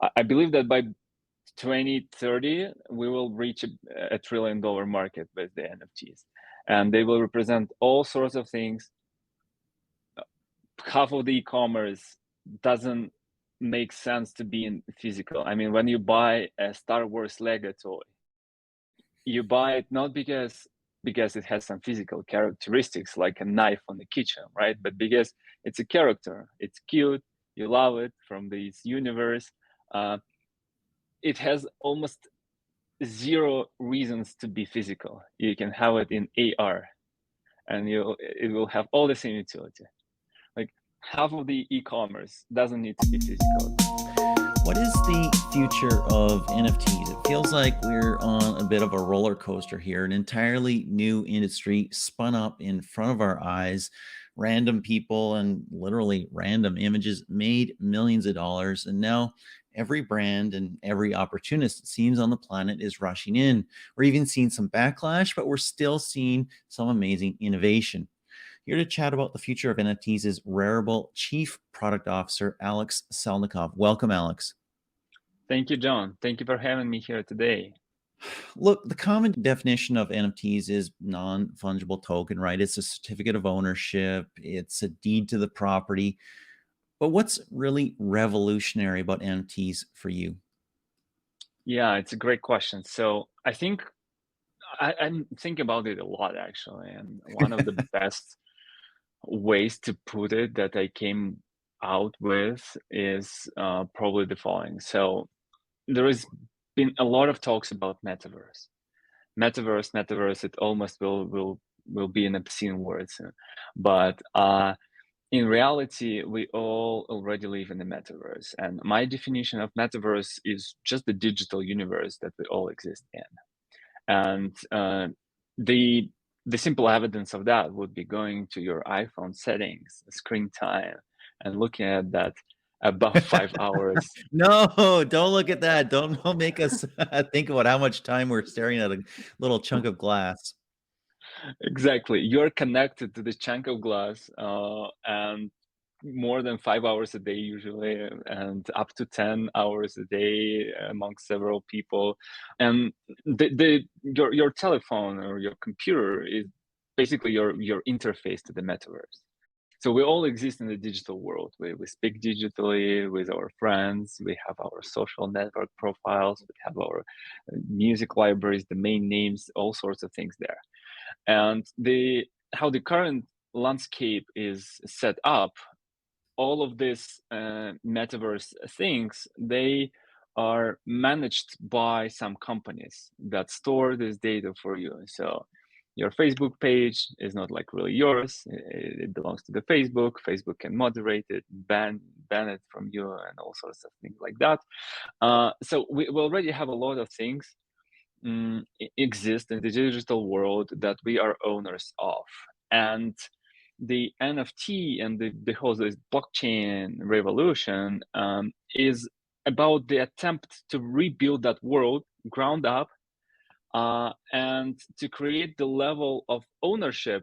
I believe that by 2030, we will reach a $1 trillion market with the NFTs, and they will represent all sorts of things. Half of the e-commerce doesn't make sense to be in physical. I mean, when you buy a Star Wars Lego toy, you buy it not because it has some physical characteristics like a knife on the kitchen, right? But because it's a character, it's cute, you love it from this universe. It has almost zero reasons to be physical. You can have it in AR, and it will have all the same utility. Like half of the e-commerce doesn't need to be physical. What is the future of NFTs? It feels like we're on a bit of a roller coaster here. An entirely new industry spun up in front of our eyes. Random people and literally random images made millions of dollars. And now every brand and every opportunist, it seems, on the planet is rushing in. We're even seeing some backlash, but we're still seeing some amazing innovation. Here to chat about the future of NFTs is Rarible Chief Product Officer Alex Salnikov. Welcome, Alex. Thank you, John. Thank you for having me here today. Look, the common definition of NFTs is non-fungible token, right? It's a certificate of ownership, it's a deed to the property. But what's really revolutionary about NFTs for you? Yeah, it's a great question. So I think I'm thinking about it a lot actually, and one of the best ways to put it that I came out with is probably the following. So there has been a lot of talks about metaverse. It almost will be an obscene word, but in reality, we all already live in the metaverse. And my definition of metaverse is just the digital universe that we all exist in. And the simple evidence of that would be going to your iPhone settings, screen time, and looking at that above 5 hours. No, don't look at that. Don't make us think about how much time we're staring at a little chunk of glass. Exactly. You're connected to this chunk of glass, and more than 5 hours a day usually, and up to 10 hours a day among several people. And your telephone or your computer is basically your interface to the metaverse. So we all exist in the digital world. We speak digitally with our friends. We have our social network profiles. We have our music libraries, domain names, all sorts of things there. And how the current landscape is set up, all of these metaverse things, they are managed by some companies that store this data for you. So your Facebook page is not like really yours. It belongs to the Facebook. Facebook can moderate it, ban it from you, and all sorts of things like that. So we already have a lot of things exist in the digital world that we are owners of. And the NFT and the whole this blockchain revolution is about the attempt to rebuild that world ground up, and to create the level of ownership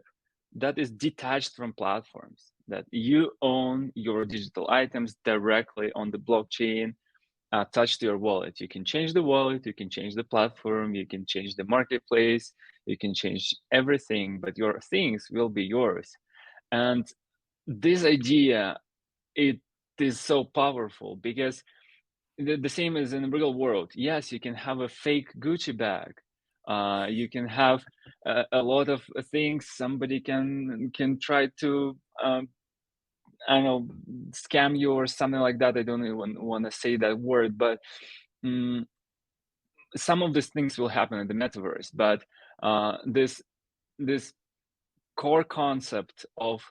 that is detached from platforms, that you own your digital items directly on the blockchain, attached to your wallet. You can change the wallet, you can change the platform, you can change the marketplace, you can change everything, but your things will be yours. And this idea, it is so powerful because the same as in the real world. Yes, you can have a fake Gucci bag. You can have a lot of things. Somebody can try to I don't know, scam you or something like that. I don't even want to say that word, but mm, some of these things will happen in the metaverse. But this core concept of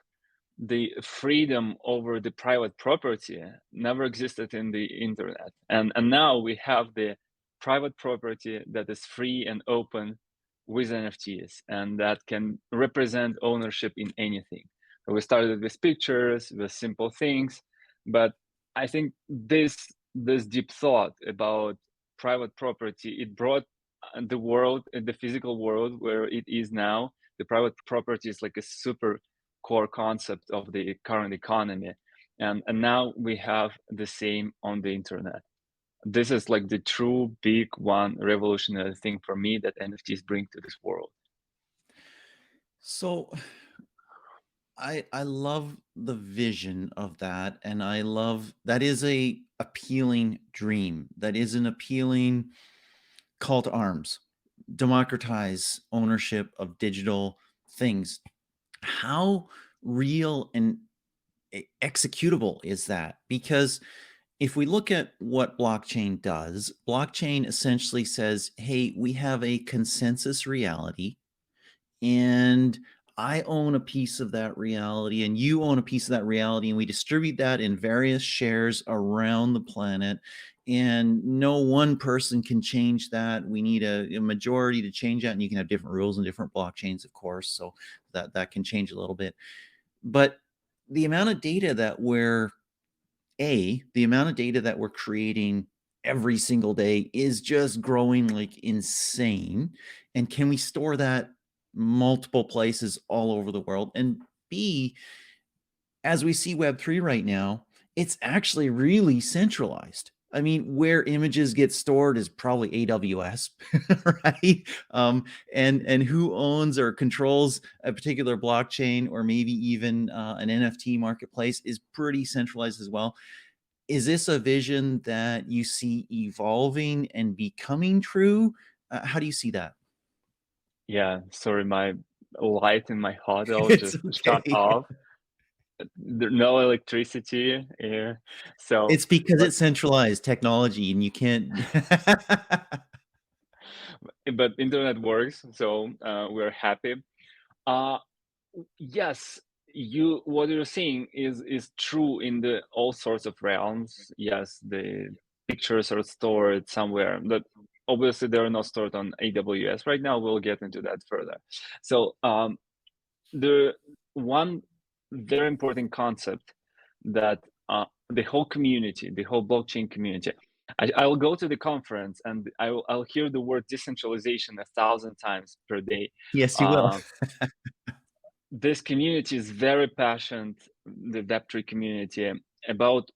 the freedom over the private property never existed in the internet, and now we have the private property that is free and open with NFTs, and that can represent ownership in anything. So we started with pictures, with simple things, but I think this deep thought about private property, it brought the world, the physical world where it is now. The private property is like a super core concept of the current economy, and now we have the same on the internet. This is like the true big one revolutionary thing for me that NFTs bring to this world. So I love the vision of that, and I love that is a appealing dream. That is an appealing call to arms. Democratize ownership of digital things. How real and executable is that? Because if we look at what blockchain does, blockchain essentially says, hey, we have a consensus reality, and I own a piece of that reality, and you own a piece of that reality, and we distribute that in various shares around the planet. And no one person can change that. We need a majority to change that, and you can have different rules in different blockchains, of course, so that can change a little bit. But the amount of data that we're creating every single day is just growing like insane. And can we store that multiple places all over the world? And B, as we see Web3 right now, it's actually really centralized. I mean, where images get stored is probably AWS, right? And who owns or controls a particular blockchain, or maybe even an NFT marketplace, is pretty centralized as well. Is this a vision that you see evolving and becoming true? How do you see that? Yeah, sorry, my light in my hotel It's just shut okay. off. There's no electricity here. So, It's because but it's centralized technology and you can't. but internet works, so we're happy. Uh, yes, what you're saying is true in the all sorts of realms. Yes, the pictures are stored somewhere, but obviously they're not stored on AWS right now. We'll get into that further. So the one very important concept that the whole community, the whole blockchain community, I'll go to the conference and I'll hear the word decentralization 1,000 times per day. Yes, you will. Uh, this community is very passionate, the Web3 community, about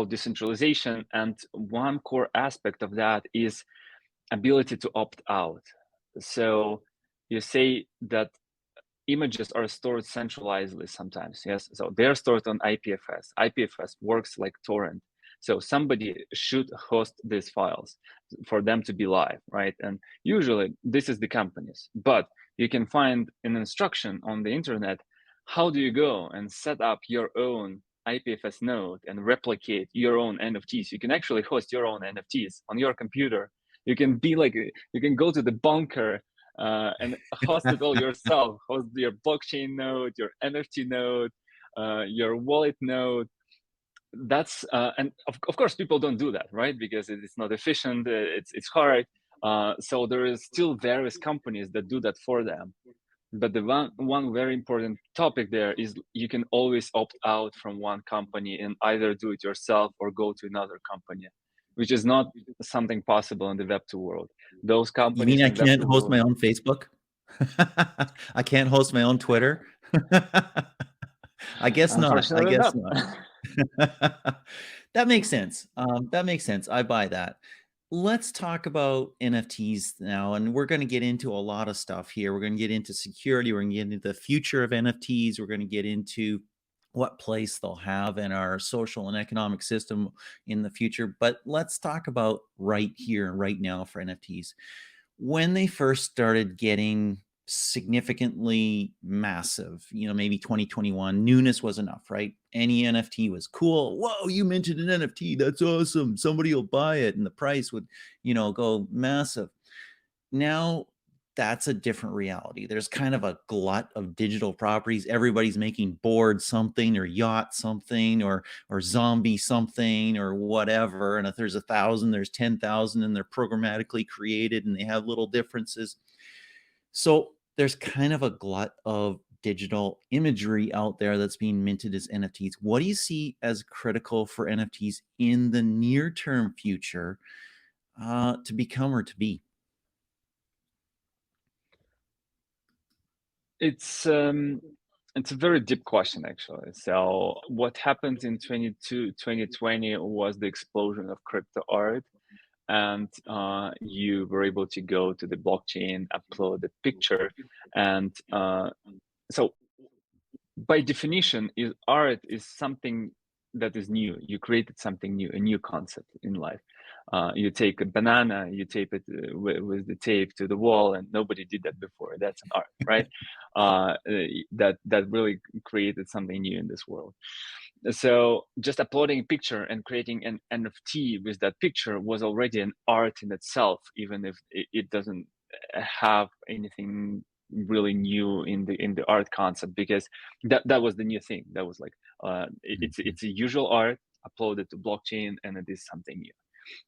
decentralization, and one core aspect of that is ability to opt out. So you say that images are stored centralizedly sometimes, yes? So they're stored on IPFS. IPFS works like torrent. So somebody should host these files for them to be live, right? And usually this is the companies, but you can find an instruction on the internet. How do you go and set up your own IPFS node and replicate your own NFTs? You can actually host your own NFTs on your computer. You can be like, you can go to the bunker and host it all yourself. Host your blockchain node, your NFT node, your wallet node. That's and of course people don't do that, right? Because it's not efficient. It's hard. So there is still various companies that do that for them. But the one very important topic there is you can always opt out from one company and either do it yourself or go to another company, which is not something possible in the Web2 world. Those You mean companies I in can't Web2 host world, my own Facebook? I can't host my own Twitter? I guess not. I unfortunately, guess not. not. That makes sense. That makes sense. I buy that. Let's talk about NFTs now, and we're going to get into a lot of stuff here. We're going to get into security. We're going to get into the future of NFTs. We're going to get into what place they'll have in our social and economic system in the future. But let's talk about right here, right now for NFTs. When they first started getting significantly massive, maybe 2021, newness was enough, right? Any NFT was cool. Whoa, you minted an NFT. That's awesome. Somebody will buy it. And the price would, go massive. Now that's a different reality. There's kind of a glut of digital properties. Everybody's making board something or yacht something or zombie something or whatever. And if there's 1,000, there's 10,000, and they're programmatically created and they have little differences. So there's kind of a glut of digital imagery out there that's being minted as NFTs. What do you see as critical for NFTs in the near term future to become or to be? It's It's a very deep question, actually. So what happened in 2020 was the explosion of crypto art, and you were able to go to the blockchain, upload the picture, and so by definition, art is something that is new. You created something new, a new concept in life. You take a banana, you tape it with the tape to the wall, and nobody did that before. That's an art, right? That really created something new in this world. So just uploading a picture and creating an NFT with that picture was already an art in itself, even if it doesn't have anything really new in the art concept, because that was the new thing. That was like it's a usual art uploaded to blockchain, and it is something new.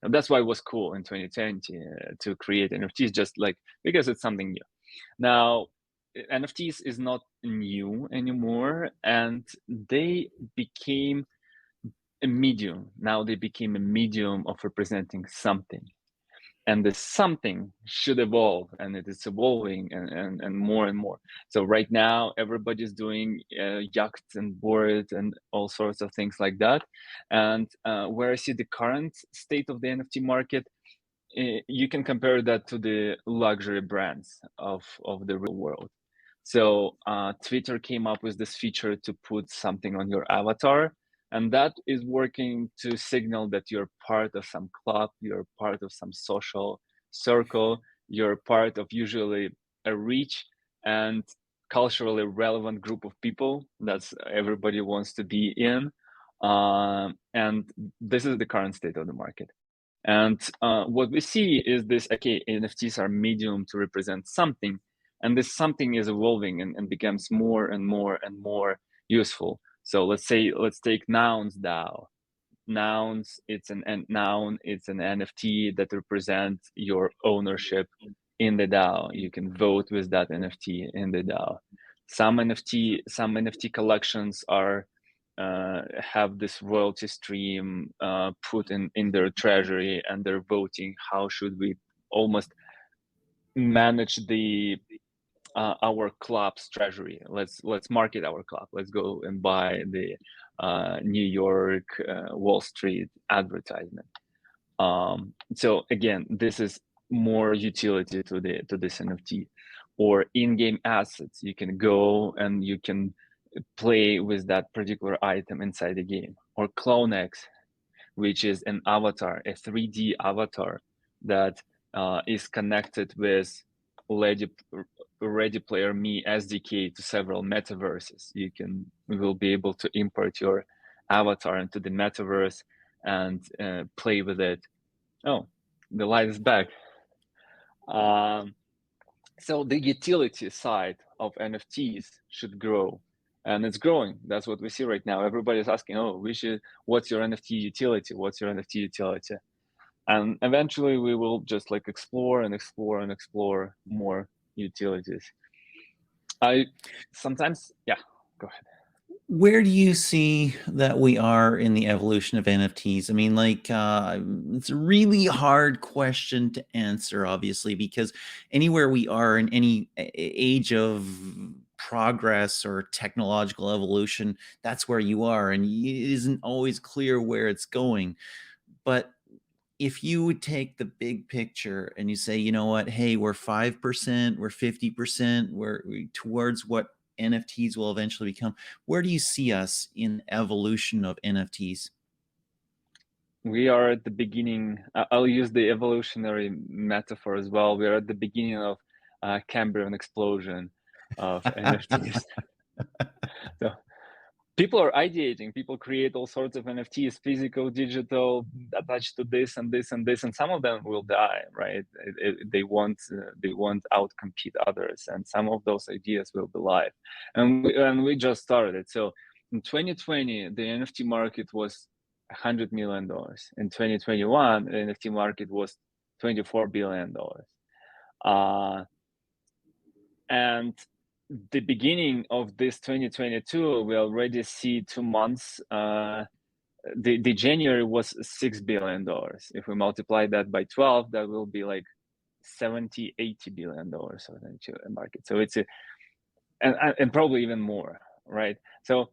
And that's why it was cool in 2020 to create NFTs, just like because it's something new. Now NFTs is not new anymore, and they became a medium. Now they became a medium of representing something, and the something should evolve, and it is evolving and more and more. So right now everybody's doing yachts and boards and all sorts of things like that. And where I see the current state of the NFT market, you can compare that to the luxury brands of the real world. So Twitter came up with this feature to put something on your avatar, and that is working to signal that you're part of some club, you're part of some social circle, you're part of usually a rich and culturally relevant group of people that's everybody wants to be in. And this is the current state of the market. And what we see is this, okay, NFTs are medium to represent something, and this something is evolving and becomes more and more and more useful. So let's take nouns DAO. Nouns, it's an NFT that represents your ownership in the DAO. You can vote with that NFT in the DAO. Some NFT collections are have this royalty stream put in their treasury, and they're voting how should we almost manage the our club's treasury. Let's market our club. Let's go and buy the New York Wall Street advertisement. So again, this is more utility to this NFT. Or in-game assets, you can go and you can play with that particular item inside the game. Or CloneX, which is an avatar, a 3D avatar that is connected with Ready Player Me SDK to several metaverses. You will be able to import your avatar into the metaverse and play with it. Oh, the light is back. So the utility side of NFTs should grow, and it's growing. That's what we see right now. Everybody's asking, oh, what's your NFT utility? What's your NFT utility? And eventually we will just like explore and explore and explore more utilities. Yeah, go ahead. Where do you see that we are in the evolution of NFTs? I mean, like, it's a really hard question to answer, obviously, because anywhere we are in any age of progress or technological evolution, that's where you are, and it isn't always clear where it's going. But if you would take the big picture and you say, you know what, hey, we're 5%, we're 50%, we're towards what NFTs will eventually become, where do you see us in evolution of NFTs? We are at the beginning. I'll use the evolutionary metaphor as well. We are at the beginning of Cambrian explosion of NFTs. So people are ideating, people create all sorts of NFTs, physical, digital, attached to this and this and this, and some of them will die, right? They won't outcompete others, and some of those ideas will be live. And we just started. So in 2020, the NFT market was $100 million. In 2021, the NFT market was $24 billion. And the beginning of this 2022, we already see 2 months. The January was $6 billion. If we multiply that by 12, that will be like 70, $80 billion of the market. So it's and probably even more. right? So,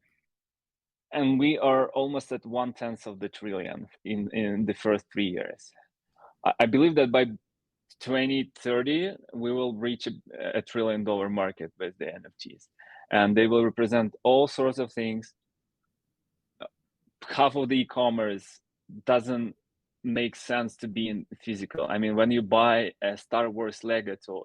and we are almost at 1/10 of the trillion in the first 3 years. I believe that by 2030 we will reach a $1 trillion market with the NFTs, and they will represent all sorts of things. Half of the e-commerce doesn't make sense to be in physical. I mean, when you buy a Star Wars Lego toy,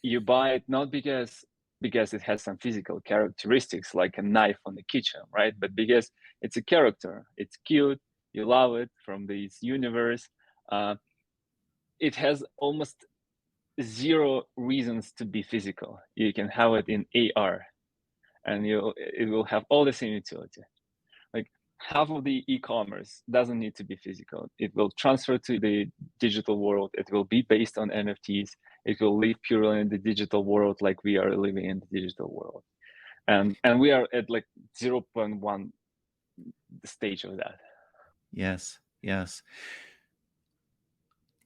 you buy it not because it has some physical characteristics like a knife on the kitchen, right? But because it's a character, it's cute, you love it from this universe. It has almost zero reasons to be physical. You can have it in AR, and it will have all the same utility. Like half of the e-commerce doesn't need to be physical. It will transfer to the digital world. It will be based on NFTs. It will live purely in the digital world, like we are living in the digital world. And we are at like 0.1 stage of that. Yes, yes.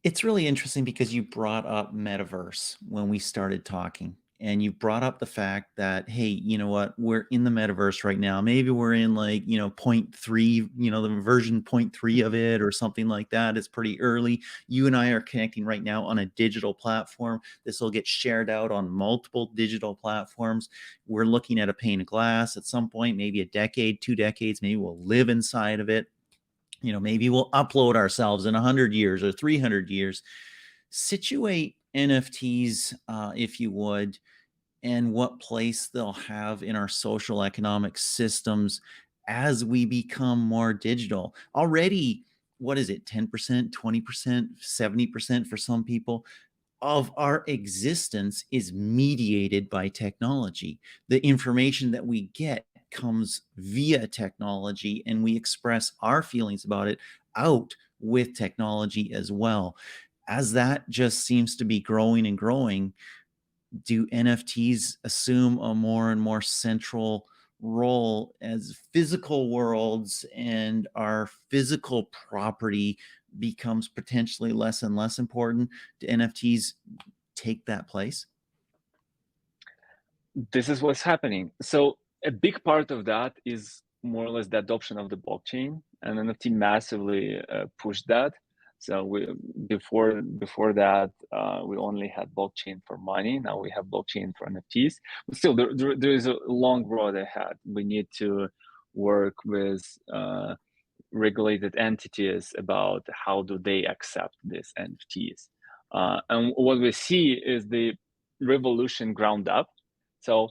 It's really interesting because you brought up metaverse when we started talking, and you brought up the fact that, hey, you know what? We're in the metaverse right now. Maybe we're in like, point 3, the version point 3 of it or something like that. It's pretty early. You and I are connecting right now on a digital platform. This will get shared out on multiple digital platforms. We're looking at a pane of glass at some point, maybe a decade, 2 decades, maybe we'll live inside of it. Maybe we'll upload ourselves in 100 years or 300 years. Situate NFTs, if you would, and what place they'll have in our social economic systems as we become more digital. Already, what is it, 10%, 20%, 70% for some people of our existence is mediated by technology. The information that we get comes via technology, and we express our feelings about it out with technology as well. As that just seems to be growing and growing, do NFTs assume a more and more central role as physical worlds, and our physical property becomes potentially less and less important? Do NFTs take that place? This is what's happening. So a big part of that is more or less the adoption of the blockchain, and NFT massively pushed that. So before that, we only had blockchain for money. Now we have blockchain for NFTs. But still, there is a long road ahead. We need to work with regulated entities about how do they accept these NFTs. And what we see is the revolution ground up. So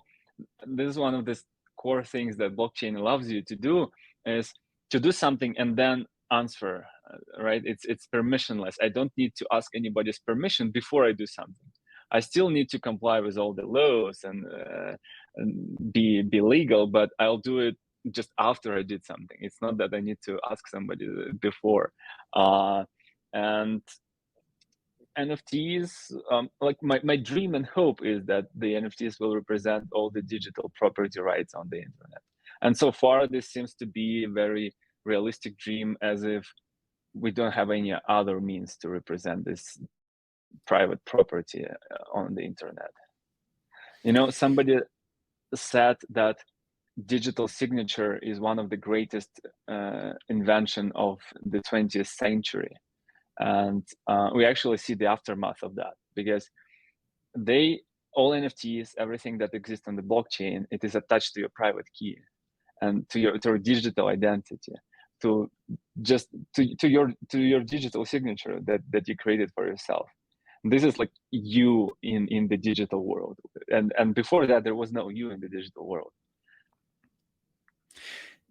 this is one of the core things that blockchain allows you to do, is to do something and then answer, right? It's permissionless. I don't need to ask anybody's permission before I do something. I still need to comply with all the laws and be legal, but I'll do it just after I did something. It's not that I need to ask somebody before. And NFTs, like my dream and hope is that the NFTs will represent all the digital property rights on the internet. And so far, this seems to be a very realistic dream, as if we don't have any other means to represent this private property on the internet. Somebody said that digital signature is one of the greatest invention of the 20th century. And we actually see the aftermath of that, because all NFTs, everything that exists on the blockchain, it is attached to your private key and to your digital identity, to your digital signature that you created for yourself. This is like you in the digital world, and before that there was no you in the digital world.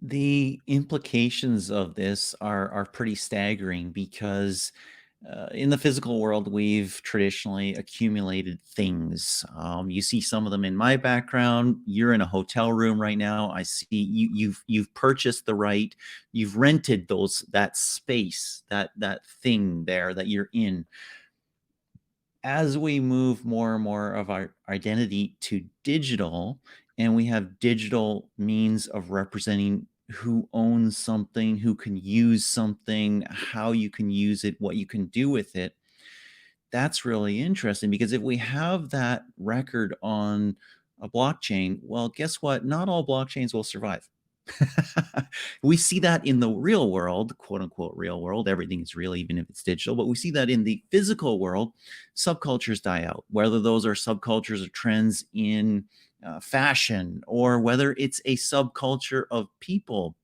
The implications of this are pretty staggering because in the physical world, we've traditionally accumulated things. You see some of them in my background. You're in a hotel room right now. I see you've purchased the right. You've rented that space, that thing there that you're in. As we move more and more of our identity to digital, and we have digital means of representing who owns something, who can use something, how you can use it, what you can do with it, that's really interesting. Because if we have that record on a blockchain. Well, guess what? Not all blockchains will survive. We see that in the real world, quote unquote real world. Everything is real, even if it's digital. But we see that in the physical world, subcultures die out, whether those are subcultures or trends in fashion, or whether it's a subculture of people,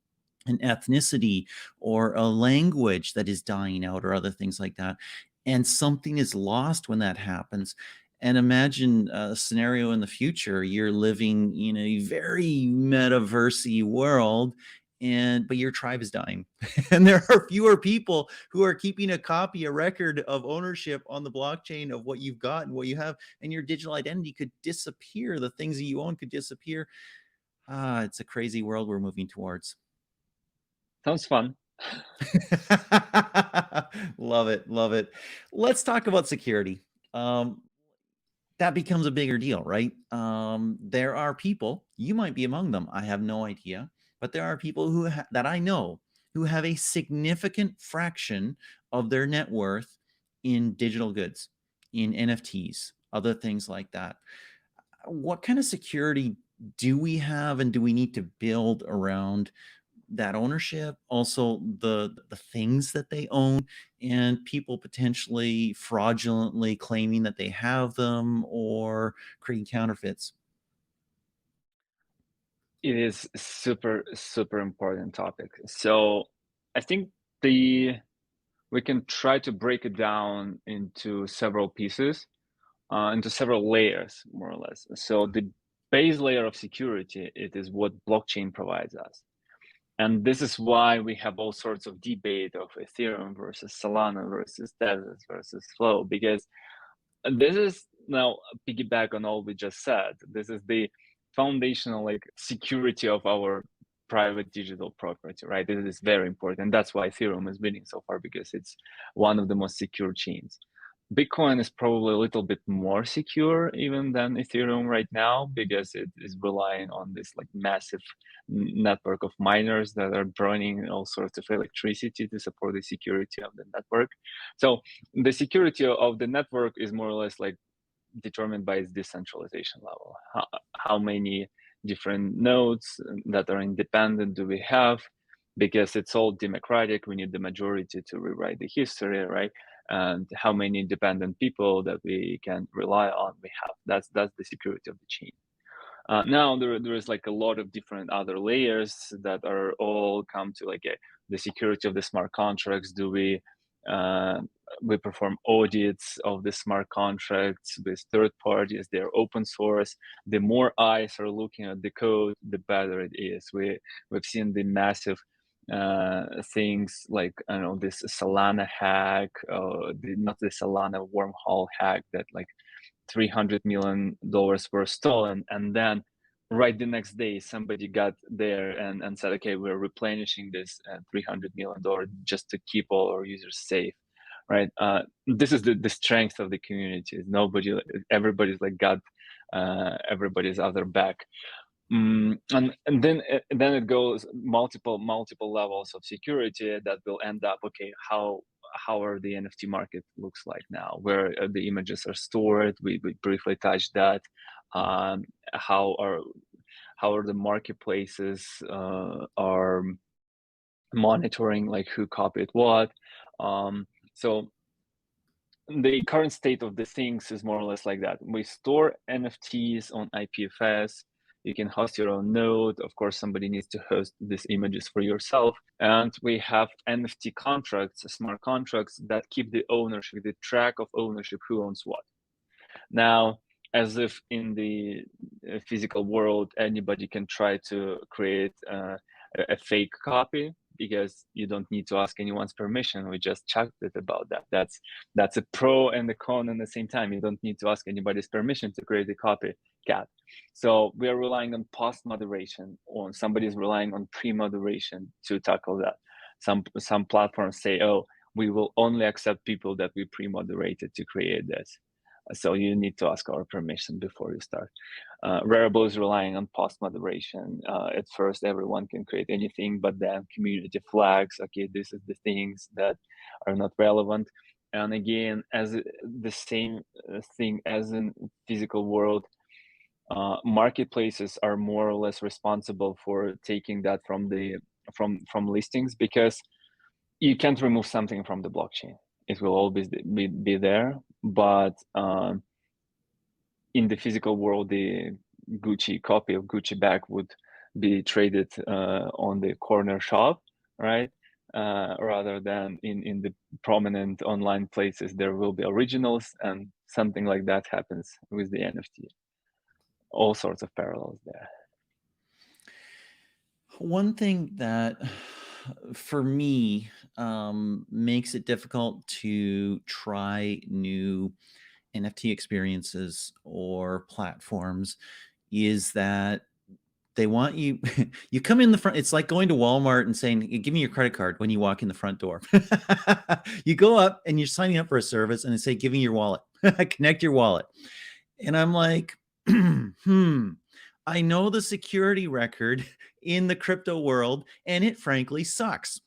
an ethnicity, or a language that is dying out, or other things like that. And something is lost when that happens. And imagine a scenario in the future, you're living in a very metaversy world, and but your tribe is dying. And there are fewer people who are keeping a copy, a record of ownership on the blockchain of what you've got and what you have, and your digital identity could disappear. The things that you own could disappear. It's a crazy world we're moving towards. Sounds fun. Love it, love it. Let's talk about security. Um, that becomes a bigger deal, right? There are people, you might be among them, I have no idea, but there are people that I know who have a significant fraction of their net worth in digital goods, in NFTs, other things like that. What kind of security do we have, and do we need to build around that ownership, also the things that they own, and people potentially fraudulently claiming that they have them or creating counterfeits? It is super, super important topic. So I think the we can try to break it down into several pieces, into several layers, more or less. So the base layer of security, it is what blockchain provides us. And this is why we have all sorts of debate of Ethereum versus Solana versus Tezos versus Flow, because this is now piggyback on all we just said. This is the foundational like security of our private digital property, right? This is very important. That's why Ethereum is winning so far, because it's one of the most secure chains. Bitcoin is probably a little bit more secure even than Ethereum right now, because it is relying on this like massive network of miners that are burning all sorts of electricity to support the security of the network. So the security of the network is more or less like determined by its decentralization level. How many different nodes that are independent do we have? Because it's all democratic, we need the majority to rewrite the history, right? And how many independent people that we can rely on we have. That's the security of the chain. Now there is like a lot of different other layers that are all come to like the security of the smart contracts. Do uh, we perform audits of the smart contracts with third parties? They're open source. The more eyes are looking at the code, the better it is. We've seen the massive things like, I don't know, this Solana hack, not the Solana wormhole hack, that like $300 million were stolen, and then right the next day somebody got there and said, okay, we're replenishing this $300 million just to keep all our users safe, right? This is the strength of the community. Everybody's like got everybody's other back. And then it goes multiple levels of security that will end up, okay, how are the NFT market looks like now, where the images are stored. We briefly touched that. um, how are the marketplaces are monitoring like who copied what. So the current state of the things is more or less like that. We store NFTs on IPFS. You can host your own node. Of course, somebody needs to host these images for yourself. And we have NFT contracts, smart contracts that keep the ownership, the track of ownership, who owns what. Now, as if in the physical world, anybody can try to create a fake copy, because you don't need to ask anyone's permission. We just chatted about that. That's a pro and a con at the same time. You don't need to ask anybody's permission to create a copycat. So we are relying on post moderation, or somebody's relying on pre-moderation to tackle that. Some platforms say, oh, we will only accept people that we pre-moderated to create this. So you need to ask our permission before you start. Rarible is relying on post moderation. At first, everyone can create anything, but then community flags, okay, this is the things that are not relevant. And again, as the same thing as in physical world, marketplaces are more or less responsible for taking that from listings, because you can't remove something from the blockchain. It will always be there, but in the physical world, the Gucci copy of Gucci bag would be traded on the corner shop, right? Rather than in the prominent online places, there will be originals, and something like that happens with the NFT. All sorts of parallels there. One thing that for me makes it difficult to try new NFT experiences or platforms is that they want you you come in the front. It's like going to Walmart and saying, "Hey, give me your credit card," when you walk in the front door. You go up and you're signing up for a service and they say, "Give me your wallet." Connect your wallet. And I'm like, I know the security record in the crypto world, and it frankly sucks.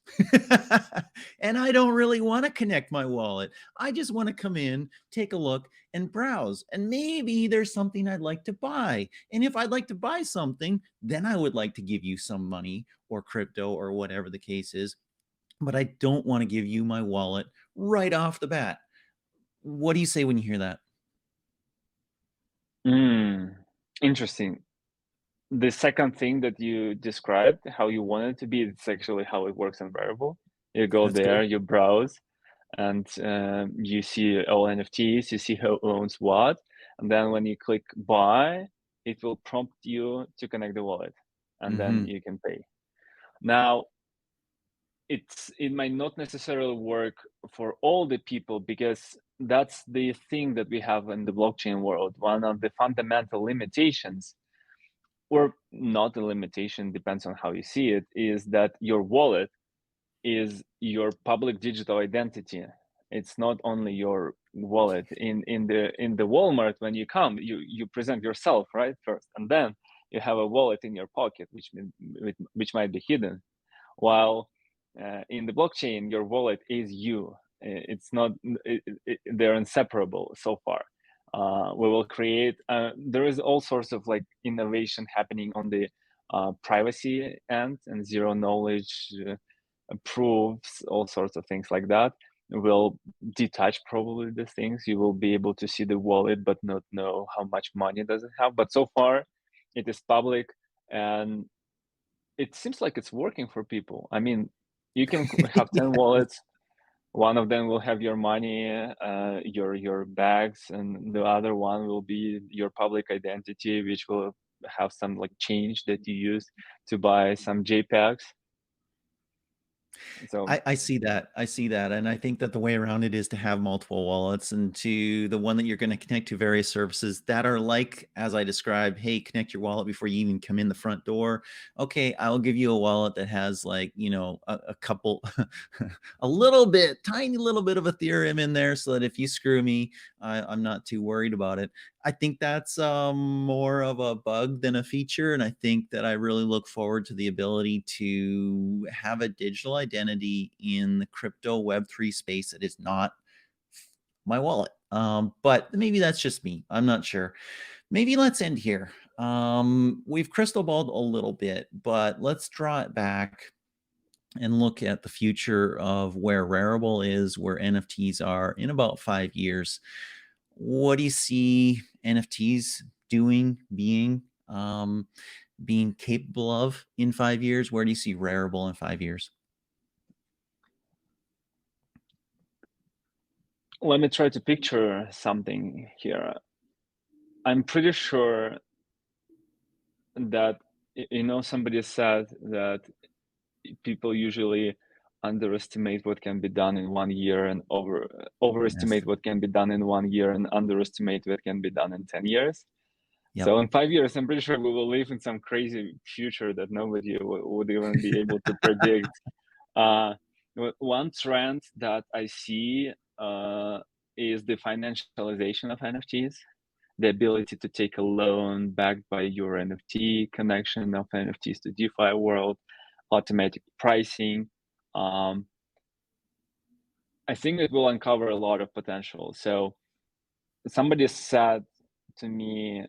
And I don't really want to connect my wallet. I just want to come in, take a look, and browse. And maybe there's something I'd like to buy. And if I'd like to buy something, then I would like to give you some money or crypto or whatever the case is. But I don't want to give you my wallet right off the bat. What do you say when you hear that? Interesting. The second thing that you described, how you want it to be, it's actually how it works in Rarible. You go That's there, good. you browse, and you see all NFTs, you see who owns what, and then when you click buy, it will prompt you to connect the wallet, and then Hmm. you can pay. Now, it might not necessarily work for all the people, because that's the thing that we have in the blockchain world. One of the fundamental limitations, or not a limitation, depends on how you see it, is that your wallet is your public digital identity. It's not only your wallet. In the Walmart, when you come, you present yourself, right, first, and then you have a wallet in your pocket, which might be hidden. While in the blockchain, your wallet is you. It's not. They're inseparable so far. We will create. There is all sorts of like innovation happening on the privacy end and zero knowledge proofs, all sorts of things like that. Will detach probably the things. You will be able to see the wallet, but not know how much money does it have. But so far, it is public, and it seems like it's working for people. I mean, you can have 10 wallets. One of them will have your money, your bags, and the other one will be your public identity, which will have some like change that you use to buy some JPEGs. So I see that. I see that. And I think that the way around it is to have multiple wallets and to the one that you're going to connect to various services that are like, as I described, hey, connect your wallet before you even come in the front door. Okay, I'll give you a wallet that has like, a couple, a little bit, tiny little bit of Ethereum in there so that if you screw me, I'm not too worried about it. I think that's more of a bug than a feature. And I think that I really look forward to the ability to have a digital identity in the crypto Web3 space that is not my wallet. But maybe that's just me. I'm not sure. Maybe let's end here. We've crystal balled a little bit, but let's draw it back and look at the future of where Rarible is, where NFTs are in about 5 years. What do you see NFTs doing, being capable of in 5 years? Where do you see Rarible in 5 years? let me try to picture something here. I'm pretty sure that, somebody said that people usually underestimate what can be done in 1 year, and overestimate Yes. what can be done in 1 year, and underestimate what can be done in 10 years. Yep. So in 5 years, I'm pretty sure we will live in some crazy future that nobody would even be able to predict. Uh, One trend that I see is the financialization of NFTs, the ability to take a loan backed by your NFT, connection of NFTs to DeFi world, automatic pricing. Um, I think it will uncover a lot of potential. So somebody said to me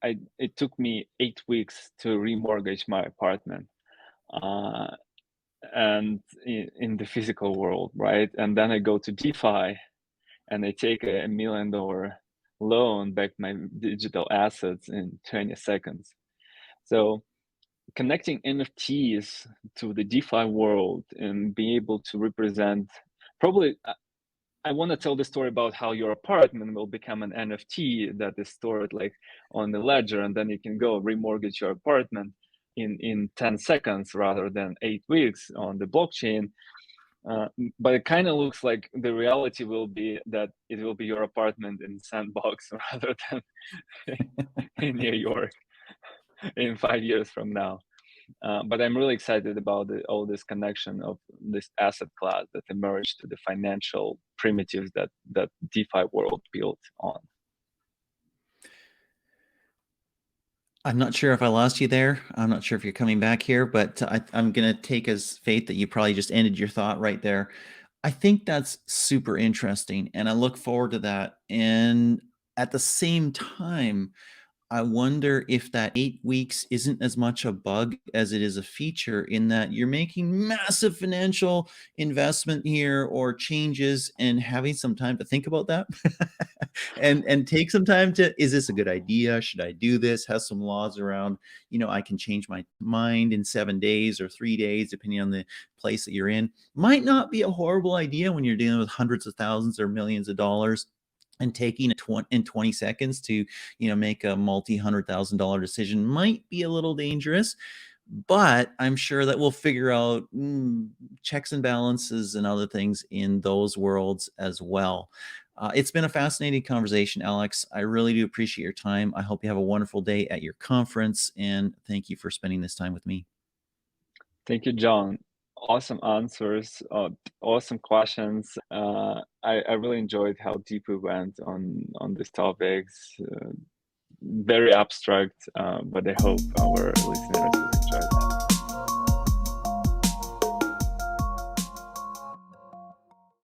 it took me 8 weeks to remortgage my apartment, uh, and in the physical world, right? And then I go to DeFi and I take $1 million loan back my digital assets in 20 seconds. So connecting NFTs to the DeFi world and being able to represent, probably I want to tell the story about how your apartment will become an NFT that is stored like on the ledger, and then you can go remortgage your apartment in 10 seconds rather than 8 weeks on the blockchain. But it kind of looks like the reality will be that it will be your apartment in Sandbox rather than in New York in 5 years from now. But I'm really excited about all this connection of this asset class that emerged to the financial primitives that DeFi world built on. I'm not sure if I lost you there. I'm not sure if you're coming back here, but I'm going to take as faith that you probably just ended your thought right there. I think that's super interesting, and I look forward to that. And at the same time, I wonder if that 8 weeks isn't as much a bug as it is a feature, in that you're making massive financial investment here or changes and having some time to think about that and take some time to, is this a good idea? Should I do this? Has some laws around, I can change my mind in 7 days or 3 days, depending on the place that you're in. Might not be a horrible idea when you're dealing with hundreds of thousands or millions of dollars, and taking in 20 seconds to make a multi-$100,000 decision might be a little dangerous. But I'm sure that we'll figure out checks and balances and other things in those worlds as well. It's been a fascinating conversation, Alex. I really do appreciate your time. I hope you have a wonderful day at your conference, and thank you for spending this time with me. Thank you, John. Awesome answers, awesome questions. I really enjoyed how deep we went on these topics. Very abstract, but I hope our listeners